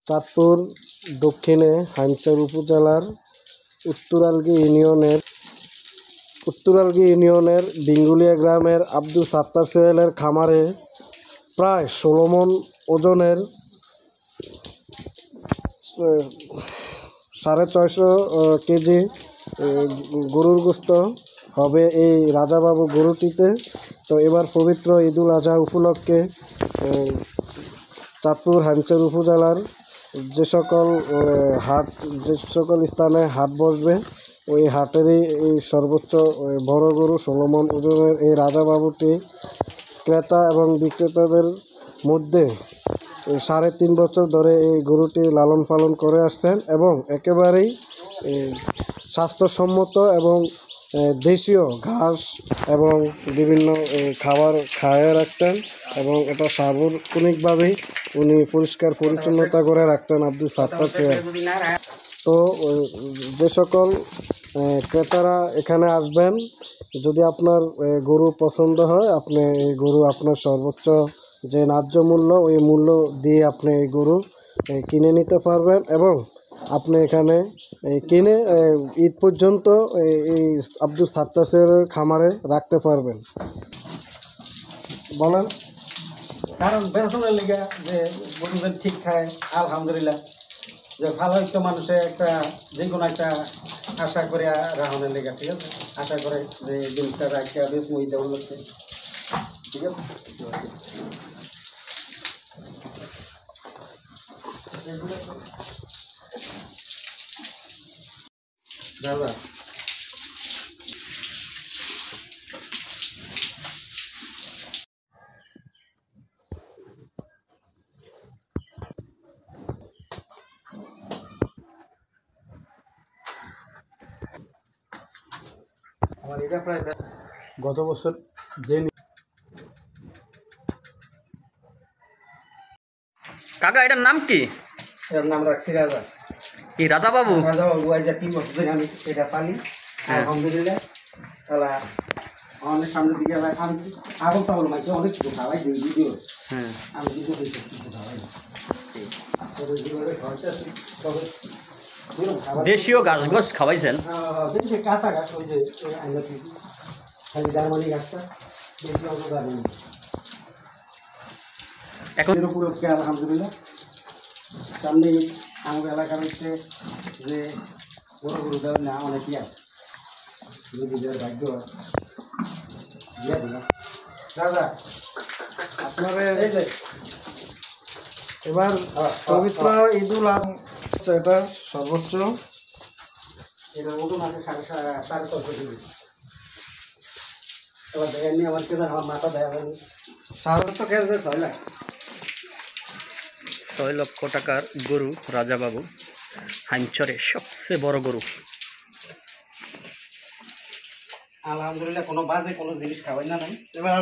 চাঁদপুর দক্ষিণে হাইমচর উপজেলার উত্তরালগী ইউনিয়নের বিঙ্গুলিয়া গ্রামের আব্দুল সাত্তার সোহেলের খামারে প্রায় ১৬ মণ ওজনের ৬৫০ কেজি গরুর গোশত হবে এই রাজাবাবু গরুটিতে। তো এবার পবিত্র ঈদুল আজহা উপলক্ষে চাঁদপুর হাইমচর উপজেলার যে সকল স্থানে হাট বসবে ওই হাটেরই এই সর্বোচ্চ বড় গরু ১৬ মণ ওজনের এই রাজাবাবুটি ক্রেতা এবং বিক্রেতাদের মধ্যে ৩.৫ বছর ধরে এই গরুটি লালন পালন করে আসছেন এবং একেবারেই স্বাস্থ্যসম্মত এবং দেশীয় ঘাস এবং বিভিন্ন খাবার খাওয়ায় রাখতেন এবং এটা সার্বক্ষণিকভাবেই উনি পরিষ্কার পরিচ্ছন্নতা করে রাখতেন আব্দুল সাত্তার সোহেল। তো যে সকল ক্রেতারা এখানে আসবেন, যদি আপনার গরু পছন্দ হয় আপনি এই গরু আপনার সর্বোচ্চ যে ন্যায্য মূল্য ওই মূল্য দিয়ে আপনি এই গরু কিনে নিতে পারবেন এবং আপনি এখানে কিনে ঈদ পর্যন্ত এই আব্দুল সাত্তার সোহেলের খামারে রাখতে পারবেন। বলেন। কারণ বেতনের লেগে যে গরুদের ঠিক খায় আলহামদুলিল্লাহ, যে ভালো একটা মানুষে একটা যে কোনো একটা আশা করে রাহনের লেগে, ঠিক আছে, আশা করে যে জিনিসটা রাখিয়া বেশ মই দেওয়া লাগছে, ঠিক আছে। দাদা আমার এটা প্রায় গত বছর যে কাকা এটার নাম কি? এর নাম রাখছি রাজা। কি রাজাবাবু? রাজাবাবু আজ ৩ বছর ধরে আমি এটা পালি আলহামদুলিল্লাহ। তাহলে আমাদের সামনের দিকে আমি আগল তাবল মাইছে অনেক কিছু খাওয়াই দিই ভিডিও, আমি ভিডিও কিছু খাওয়াই দেশীয় ঘাস ঘাস খাওয়াইছেন? কাঁচা ঘাস ওই যে খালি জার্মানি ঘাসটা বেশি অল্প যাবে এখন উপলক্ষে আলহামদুলিল্লাহ। সামনে আমাদের এলাকার হচ্ছে যে বড় গরু দেওয়ার না অনেকই আছে, নিজেদের ভাগ্য দিয়ে দিলাম। দাদা আপনারা এবার পবিত্র ঈদুল আজহা এটা সর্বোচ্চ এটার মতন আছে 6.5 কেজি। এবার দেখেন নি আমার কেদার আমার মাথা দেয় 7 কেজি 6 লাখ 6 লক্ষ টাকার গরু রাজাবাবু, হাইমচরে সবচেয়ে বড় গরু। আলহামদুলিল্লাহ কোনো বাজে কোনো জিনিস খাওয়াই না নাই। এবার